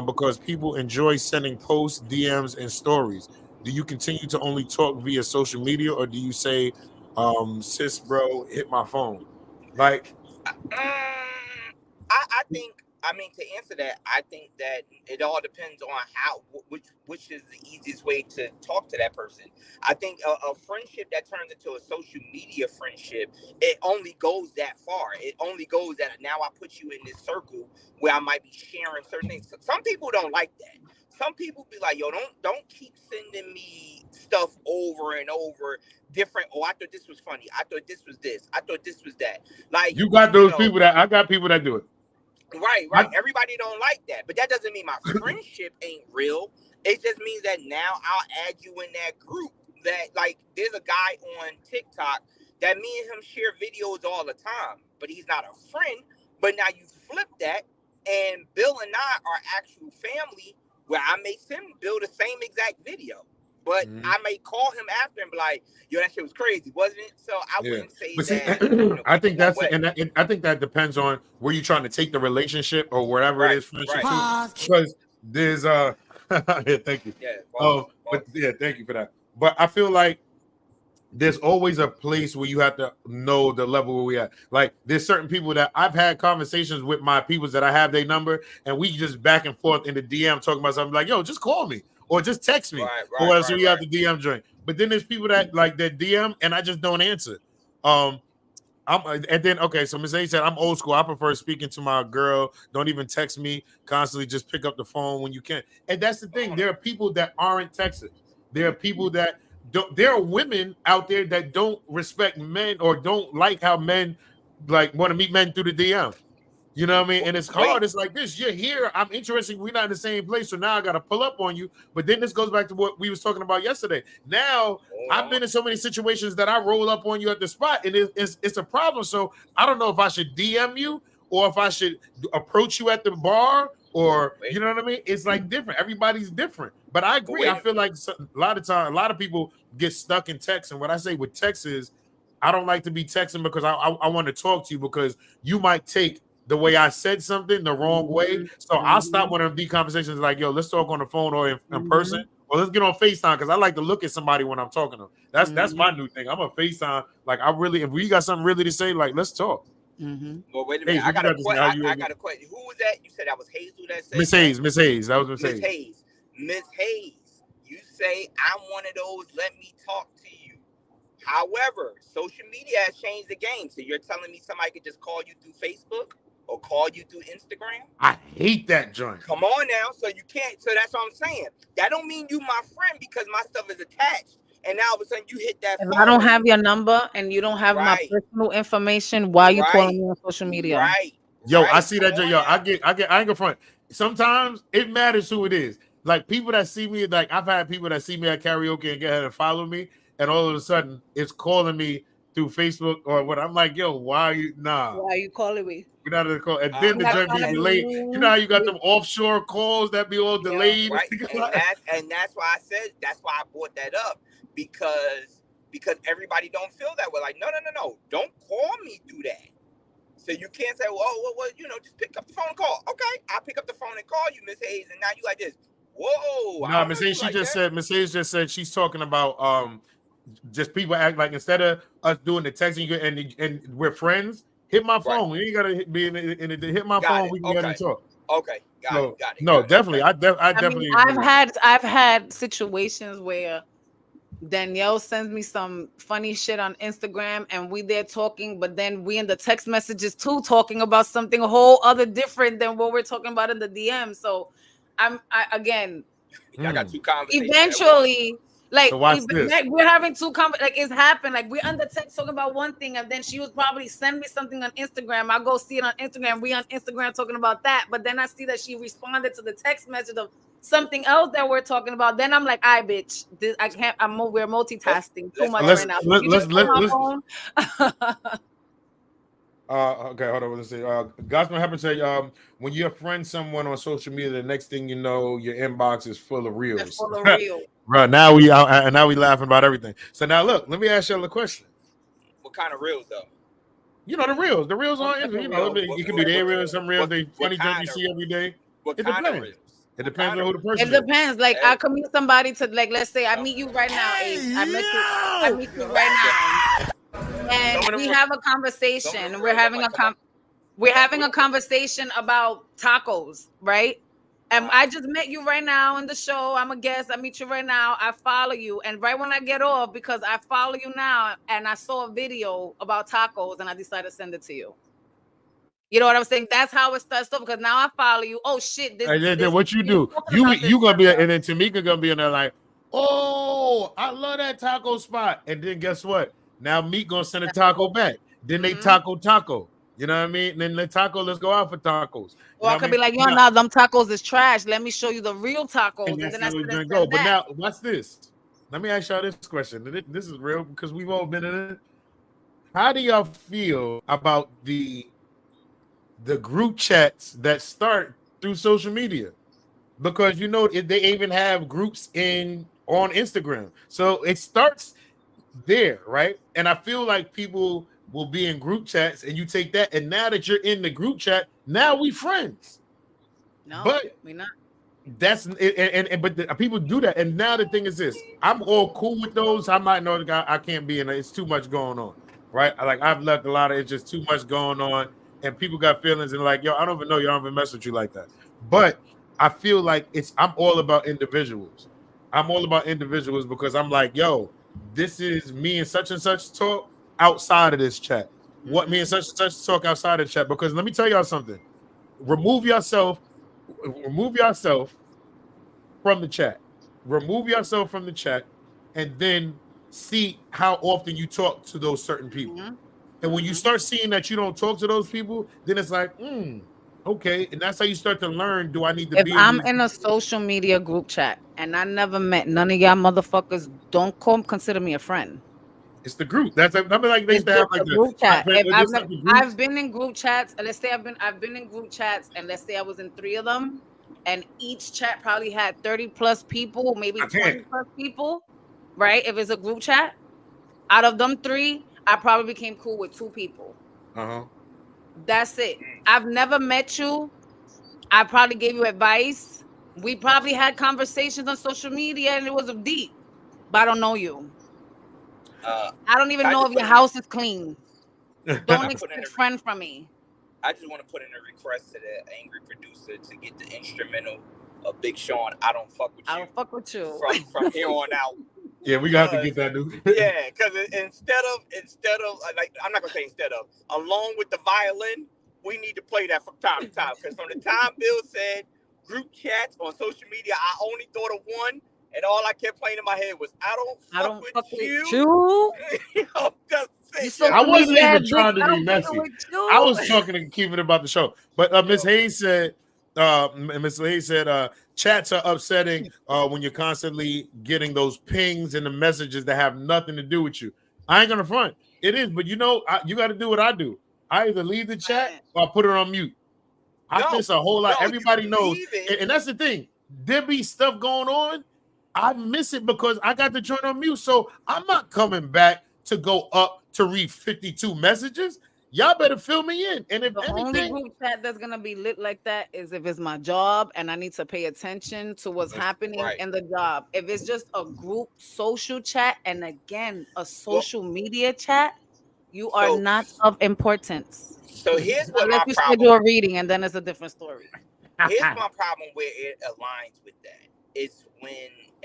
Because people enjoy sending posts, DMs, and stories. Do you continue to only talk via social media, or do you say, sis, bro, hit my phone? Like, I think, to answer that, I think that it all depends on which is the easiest way to talk to that person. I think a friendship that turns into a social media friendship, it only goes that far. It only goes that now I put you in this circle where I might be sharing certain things. Some people don't like that. Some people be like, yo, don't keep sending me stuff over and over different. Oh, I thought this was funny. I thought this was this. I thought this was that. Like, you got those people that I got people that do it. Right. Everybody don't like that, but that doesn't mean my friendship ain't real. It just means that now I'll add you in that group. That, like, there's a guy on TikTok that me and him share videos all the time, but he's not a friend. But now you flip that, and Bill and I are actual family, where I may send Bill the same exact video. But I may call him after and be like, yo, that shit was crazy, wasn't it? So I wouldn't say that. I think that's I think that depends on where you're trying to take the relationship or wherever it is friendship to. Because there's yeah, thank you. Yeah, but yeah, thank you for that. But I feel like there's always a place where you have to know the level where we at. Like, there's certain people that I've had conversations with my peoples that I have their number, and we just back and forth in the DM talking about something like, yo, just call me. Or just text me, or else we have the DM joint. But then there's people that like that DM, and I just don't answer. And then okay, so Miss A said I'm old school. I prefer speaking to my girl. Don't even text me constantly. Just pick up the phone when you can. And that's the thing. There are people that aren't texting. There are people that don't. There are women out there that don't respect men or don't like how men like want to meet men through the DM. You know what I mean? And it's hard. It's like this. You're here. I'm interested. We're not in the same place. So now I got to pull up on you. But then this goes back to what we was talking about yesterday. Now I've been in so many situations that I roll up on you at the spot, and it's a problem. So I don't know if I should DM you or if I should approach you at the bar, or you know what I mean? It's like different. Everybody's different. But I agree. I feel like a lot of people get stuck in text. And what I say with text is, I don't like to be texting because I want to talk to you, because you might take the way I said something the wrong way. So I'll stop one of these conversations like, yo, let's talk on the phone or in person, or let's get on FaceTime, because I like to look at somebody when I'm talking to them. That's my new thing. I'm a FaceTime. Like, if we got something really to say, like, let's talk. Well, wait a minute. I got a question. Who was that? You said that was Hazel that said Miss Hayes. That was Miss Hayes. Miss Hayes, you say I'm one of those, let me talk to you. However, social media has changed the game. So you're telling me somebody could just call you through Facebook? or call you through Instagram? I hate that joint. Come on now. So you can't. So that's what I'm saying. That don't mean you my friend because my stuff is attached. And now all of a sudden you hit that If phone. I don't have your number and you don't have my personal information, why are you calling me on social media? Right. Yo, I see that. Yo, I ain't gonna front. Sometimes it matters who it is. Like people that see me, like I've had people that see me at karaoke and get ahead and follow me, and all of a sudden it's calling me through Facebook or what. I'm like, yo, why are you Why are you calling me? You're not gonna call, and then the joint be delayed. You know how you got them offshore calls that be all delayed, right? and that's why I said that's why I brought that up because everybody don't feel that way. Like, no, don't call me through that. So you can't say, well, just pick up the phone and call. Okay, I'll pick up the phone and call you, Miss Hayes, and now you like this. Whoa. No, Miss Hayes, Miss Hayes just said she's talking about just people act like instead of us doing the texting and we're friends, hit my phone. We ain't gotta be in it. Hit my phone. We can get and talk. Okay, got it. No, definitely. I definitely. I've had situations where Danielle sends me some funny shit on Instagram and we there talking, but then we in the text messages too talking about something a whole other different than what we're talking about in the DM. So I got two conversations. Eventually, like so we're having two like it's happened. Like we're on the text talking about one thing, and then she was probably send me something on Instagram. I go see it on Instagram. We on Instagram talking about that, but then I see that she responded to the text message of something else that we're talking about. Then I'm like, bitch, I can't. We're multitasking too much right now. Okay, hold on. Let's see. Gospel happened to say, when you friend someone on social media, the next thing you know, your inbox is full of reels. It's full of reels. Right now we out and now we laughing about everything. So now look, let me ask you a question. What kind of reels though? You know the reels on Instagram. You know, it could be their reels, some reels they funny junk you see every day. It depends. It depends on who the person is. It depends. Like I could meet somebody to like, let's say I meet you right now, Ace. I meet you right now. And we have a conversation. We're having a conversation about tacos, right? And I just met you right now in the show. I'm a guest. I meet you right now. I follow you. And right when I get off, because I follow you now, and I saw a video about tacos, and I decided to send it to you. You know what I'm saying? That's how it starts off, because now I follow you. Oh shit! Then what you do? You gonna be, and then Tamika gonna be in there like, oh, I love that taco spot. And then guess what? Now Meek gonna send a taco back. Then they taco. You know what I mean? And then the taco, let's go out for tacos. Or I could be like, nah, them tacos is trash. Let me show you the real tacos. And then that's gonna go. But now, what's this? Let me ask y'all this question. This is real because we've all been in it. How do y'all feel about the group chats that start through social media? Because you know they even have groups on Instagram, so it starts there, right? And I feel like people will be in group chats, and you take that, and now that you're in the group chat, now we friends. No, but we're not. That's it, but people do that, and now the thing is this: I'm all cool with those. I might know the guy. I can't be in it. It's too much going on, right? Like I've left a lot of it's just too much going on, and people got feelings and like, yo, I don't even know you. I don't even mess with you like that. But I feel like I'm all about individuals. I'm all about individuals because I'm like, yo, this is me and such talk outside of this chat. What me and such talk outside of the chat? Because let me tell y'all something. Remove yourself from the chat. Remove yourself from the chat, and then see how often you talk to those certain people. And when you start seeing that you don't talk to those people, then it's like, okay. And that's how you start to learn, do I need to be if I'm in a social media group chat and I never met none of y'all motherfuckers, don't consider me a friend. It's the group. That's like they used to have like the group chat. I've been in group chats. Let's say I've been in group chats, and let's say I was in 3 of them, and each chat probably had 30 plus people, maybe 20 plus people, right? If it's a group chat, out of them 3, I probably became cool with 2 people. That's it. I've never met you. I probably gave you advice. We probably had conversations on social media, and it was deep, but I don't know you. I don't even know if your house is clean. Don't expect a friend from me. I just want to put in a request to the angry producer to get the instrumental of Big Sean. I don't fuck with you. I don't fuck with you. From here on out. Yeah, we got to get that dude. Yeah, because instead of like, I'm not gonna say instead of, along with the violin, we need to play that from time to time. Because from the time Bill said group chats on social media, I only thought of one, and all I kept playing in my head was, I don't fuck with you. I wasn't even trying to be messy. I was talking and keeping it about the show. But Miss Hayes said, chats are upsetting when you're constantly getting those pings and the messages that have nothing to do with you. I ain't gonna front. It is, but you got to do what I do. I either leave the chat or I put it on mute. I miss a whole lot. Everybody knows, and that's the thing. There be stuff going on. I miss it because I got the joint on mute, so I'm not coming back to go up to read 52 messages. Y'all better fill me in. And if the only group chat that's gonna be lit like that is if it's my job and I need to pay attention to what's happening in the job. If it's just a group social chat, and again a social media chat, you are not of importance. So here's what unless you schedule a reading, and then it's a different story. Here's my problem where it aligns with that. It's when,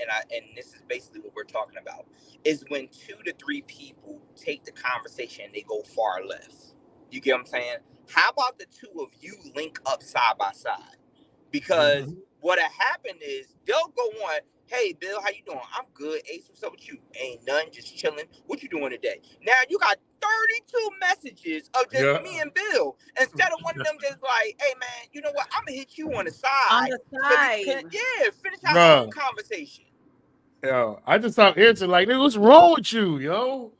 and this is basically what we're talking about, is when 2 to 3 people take the conversation and they go far left. You get what I'm saying? How about the 2 of you link up side by side? Because what happened is they'll go on, hey, Bill, how you doing? I'm good. Ace, what's up with you? Ain't nothing, just chilling. What you doing today? Now you got 32 messages of just me and Bill. Instead of one of them just like, hey, man, you know what? I'm going to hit you on the side. On the side. So finish our own conversation. Yo, I just thought answer like, nigga, what's wrong with you, yo?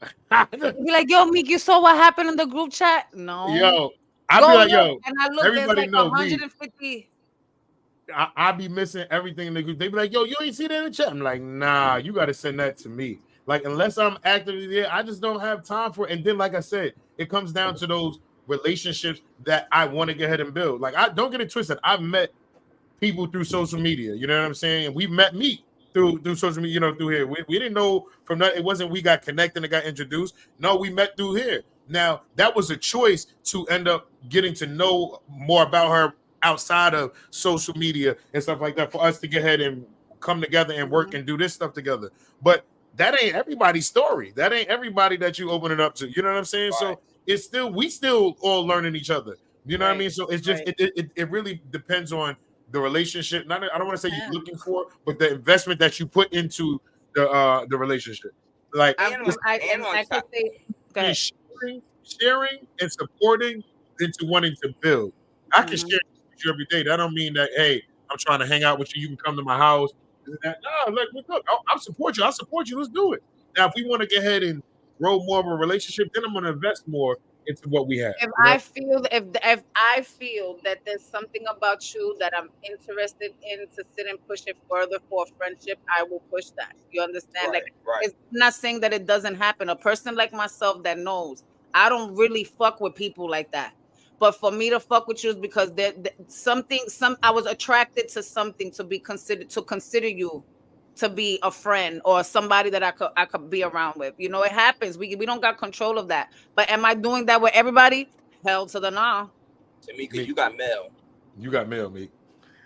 Be like, yo, Meek, you saw what happened in the group chat? No. Yo, I'll be like, yo, and I look, everybody like knows 150. me. I be missing everything in the group. They be like, yo, you ain't see that in the chat. I'm like, nah, you got to send that to me. Like, unless I'm actively there, I just don't have time for it. And then, like I said, it comes down to those relationships that I want to get ahead and build. Like, I don't get it twisted. I've met people through social media. You know what I'm saying? And we met me through social media, through here. We didn't know from that. It wasn't we got connected and got introduced. No, we met through here. Now, that was a choice to end up getting to know more about her outside of social media and stuff like that, for us to get ahead and come together and work and do this stuff together. But that ain't everybody's story. That ain't everybody that you open it up to. You know what I'm saying? Right. So it's still, we still all learning each other. You know what I mean? So it's just, it really depends on the relationship. I don't want to say you're looking for, but the investment that you put into the relationship. Like I could say, sharing and supporting into wanting to build. I can share with you every day. That don't mean that, hey, I'm trying to hang out with you. You can come to my house. No, look, I'll support you. I'll support you. Let's do it. Now, if we want to get ahead and grow more of a relationship, then I'm going to invest more into what we have. If I feel that there's something about you that I'm interested in to sit and push it further for a friendship, I will push that. You understand? It's not saying that it doesn't happen. A person like myself that knows I don't really fuck with people like that. But for me to fuck with you is because I was attracted to something to consider you to be a friend or somebody that I could be around with. It happens. We don't got control of that. But am I doing that with everybody? Hell to the no. Tamika, you got mail. You got mail, Meek.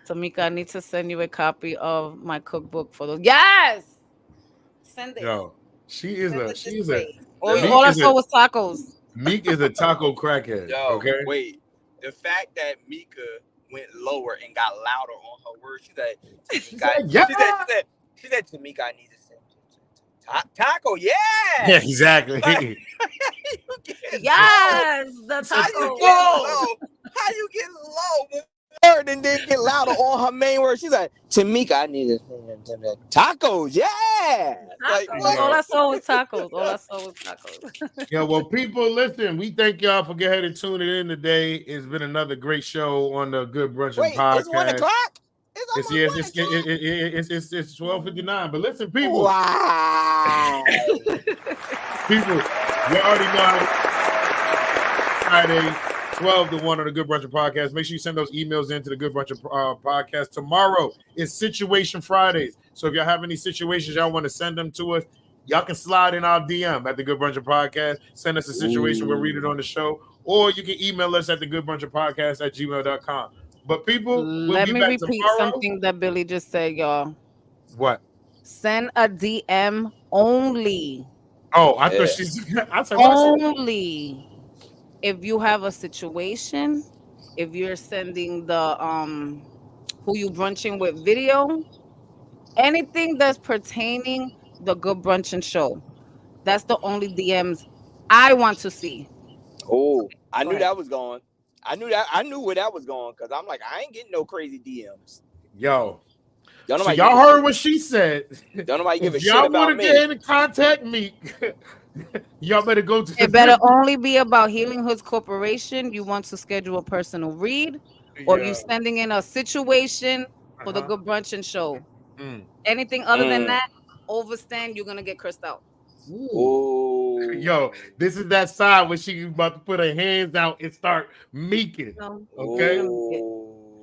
Tamika, I need to send you a copy of my cookbook for those. Yes, send it. Yo, she is all I saw was tacos. Meek is a taco crackhead. Yo, okay. Wait, the fact that Mika went lower and got louder on her words, she said, Tamika, I need to send taco. Yeah. Yeah, exactly. Yes, the taco. How you get low word and then get louder on her main word? She's like, Tamika, I need to send tacos. Yeah. All I saw was tacos. Yeah, well, people, listen, we thank y'all for getting and tuning in today. It's been another great show on the Good Brunchin podcast. It's 1 o'clock? It's 12:59. But listen, people. Wow. People, you already know Friday, 12 to 1 on the Good Brunchin podcast. Make sure you send those emails into the Good Brunchin podcast. Tomorrow is Situation Fridays. So if y'all have any situations y'all want to send them to us, y'all can slide in our DM at the Good Brunchin podcast. Send us a situation. We'll read it on the show. Or you can email us at the goodbrunchinpodcast@gmail.com. But people, let me repeat something that Billy just said, y'all. What? Send a DM only. Oh, I thought only if you have a situation if you're sending the who you brunching with video, anything that's pertaining the Good Brunchin show. That's the only DMs I want to see. Oh, I Go knew ahead. that was going. I knew where that was going because I'm like, I ain't getting no crazy DMs. Yo. Y'all So y'all heard what she said. Don't nobody give a shit y'all about want to me. get in contact me, y'all better go to It better only be about Healing Hoods Corporation. You want to schedule a personal read, or you sending in a situation for the Good Brunchin show. Anything other than that, overstand, you're gonna get cursed out. Ooh. Yo, this is that side where she about to put her hands out and start meeking. Okay.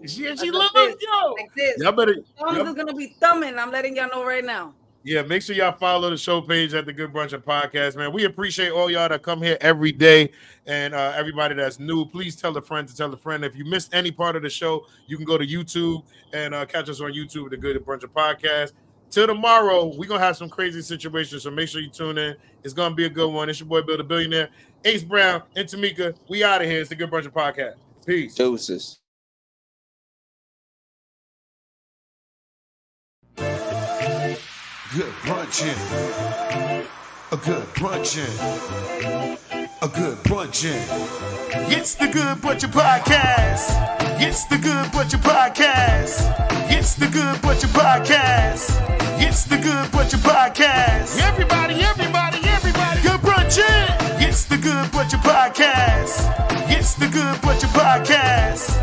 She look, yo. Like this. Y'all better. Thumbs is gonna be thumbing. I'm letting y'all know right now. Yeah, make sure y'all follow the show page at the Good Brunchin Podcast, man. We appreciate all y'all that come here every day, and everybody that's new. Please tell a friend to tell a friend. If you missed any part of the show, you can go to YouTube and catch us on YouTube at the Good Brunchin Podcast. Till tomorrow, we're gonna have some crazy situations, so make sure you tune in. It's gonna be a good one. It's your boy Bill the Billionaire, Ace Brown, and Tamika. We out of here. It's the Good Brunchin Podcast. Peace. Deuces. Good brunchin'. A good brunchin'. A good brunchin'. It's the Good Brunchin Podcast. It's the Good Brunchin Podcast. It's the Good Brunchin Podcast. It's the Good Brunchin Podcast. Everybody. Good brunchin'. It's the Good Brunchin Podcast. It's the Good Brunchin Podcast.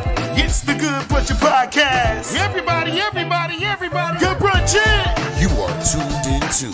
It's the Good Brunchin Podcast. Everybody. Good brunchin'. You are tuned into